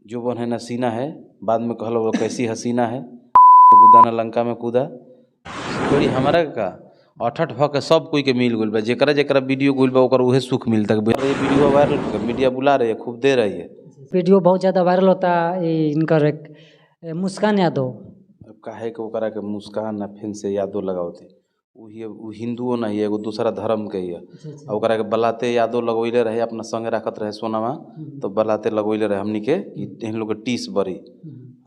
जो बन है ना सीना है, बाद में कहलो वो कैसी हसीना है, गुदाना लंका में कूदा बड़ी हमारा का अठठ भ के सब कोई के मिल गइल बा। जेकरा जेकरा वीडियो गइल बा ओकर उहे सुख मिलता है। ये वीडियो वायरल हो गया, मीडिया बुला रही है, खूब दे रही है। वीडियो बहुत ज़्यादा वायरल होता है इनकर मुस्कान यादव। अब काहे के ओकरा के मुस्कान ना फिर से यादव लगावती, उ हिंदुओ नहीं है, एगो दूसरा धर्म के ही है। ओकरा के बलाते यादव लगवैले रहे, अपना संगे रखत रहे सोनामा, तो बलाते लगवैले रहे हमनी के इन लोग के टीस बड़ी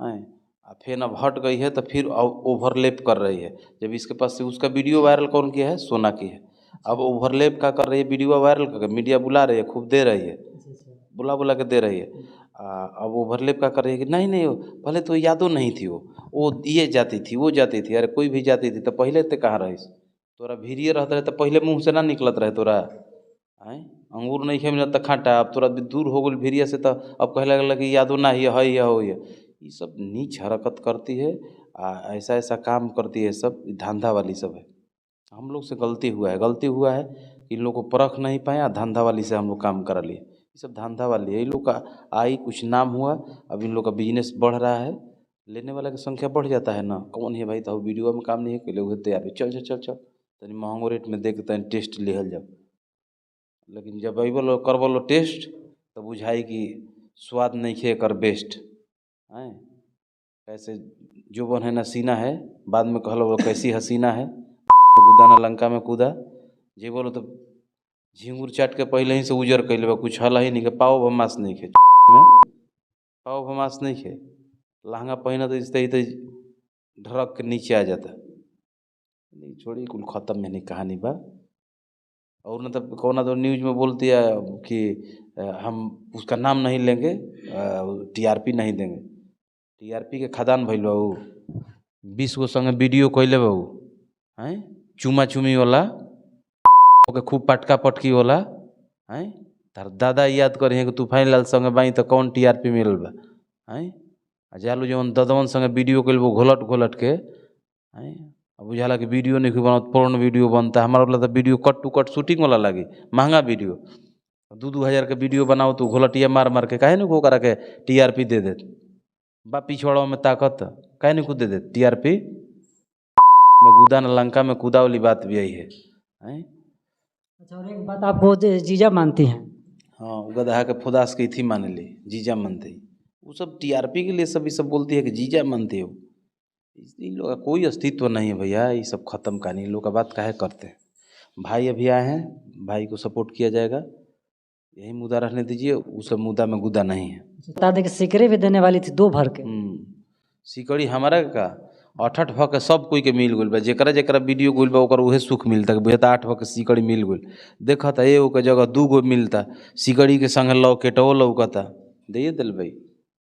हैं। फिर अब हट गई है तो फिर ओवरलैप कर रही है। जब इसके पास से उसका वीडियो वायरल कौन किया है, सोना की है। अब ओवरलैप का कर रही है, वीडियो वायरल करके मीडिया बुला रही है, खूब दे रही है, बुला बुला के दे रही है। अब ओवरलैप का कर रही है कि नहीं नहीं पहले तो यादव नहीं थी, वो ये जाती थी, वो जाती थी। अरे कोई भी जाती थी तो पहले ते कहाँ रही, तोरा भीड़िए रहते रहे तो पहले मुँह से ना निकलत रहे तोरा। आँय अंगूर नहीं खे मिलत तो खाटा, अब तोरा दूर हो गल भीड़िया से तो अब कहे लगल कि यादव ना है या हो ये सब नीच हरकत करती है। ऐसा ऐसा काम करती है, सब धंधा वाली सब है। हम लोग से गलती हुआ है कि इन लोग को परख नहीं पाए, धंधा वाली से हम लोग काम करा लिए। ये सब धंधा वाली है, इन लोग का आई कुछ नाम हुआ, अब इन लोग का बिजनेस बढ़ रहा है, लेने वाला की संख्या बढ़ जाता है ना। कौन है भाई, तो वीडियो में काम नहीं है के होते आप चल चल चल चल तनी महंगो रेट में दे के तनी टेस्ट लेहल जाओ। लेकिन जब अबलो करबलो टेस्ट तो बुझाई कि स्वाद नहीं खे कर बेस्ट हैं। कैसे जो बन है ना सीना है, बाद में कहलो वो कैसी हसीना है, गुदाना लंका में कूदा। जे बोलो तो झिंगुर चाट के पहले ही से उजर कैले बा, कुछ हल ही नहीं के। पाव भमास नहीं खे में, पाव भमास नहीं खे, लहंगा पहना तो इस तरह ढरक के नीचे आ जाता। नहीं छोड़ी, कुल खत्म में नहीं कहानी बा। और न तो कौन तो न्यूज में बोलती है कि हम उसका नाम नहीं लेंगे, टीआरपी नहीं देंगे। टीआरपी के खदान भइल बा। 20 गो संगे वीडियो कैले बा हैं, चुमा चुमी वाला, ओके खूब पटका पटकी वाला हैं। तार दादा याद करी कि तूफान लाल संगे बाई तो कौन टीआरपी मिलल बा हैं। जालू जवन ददवन संगे वीडियो कैल वो घोलट घोलट के हैं। अब बुझाला कि वीडियो नहीं बनत, पूर्ण वीडियो बनता। हमारा वाला तो video cut to cut shooting वाला लगी, महंगा वीडियो। 2-2 हज़ार के वीडियो बनाओ तो घोलटिया मार मार के काहे न को करा के टीआरपी दे दे। बा पिछवाड़ों में ताकत काहे नहीं कूद दे दे टीआरपी में। गुदा न लंका में कूदा वाली बात भी यही है। अच्छा, और एक बात आपको जीजा मानती हैं? हाँ, गधा के फुदास के थी मान ली, जीजा मानते ही। वो सब टीआरपी के लिए सभी सब बोलती है कि जीजा मानते हो। इन लोग का कोई अस्तित्व नहीं है भैया, ये सब खत्म कहानी। इन लोग का बात काहे करते हैं। भाई अभी आए हैं, भाई को सपोर्ट किया जाएगा, यही मुद्दा रहने दीजिए। उस सब मुद्दा में गुदा नहीं है। बता दें कि सिकरे भी देने वाली थी 2 भर के। सिकड़ी हमारा का अठठ भ के सब कोई के मिल गइल बा। जेकरा जेकरा वीडियो गइल बा ओकर उहे सुख मिलता है। 8 भ के सिकड़ी मिल गइल, देखा था एगो के जगह 2 गो मिलता। सिकड़ी के संग लौकेटो लौकता, दे दिल भाई।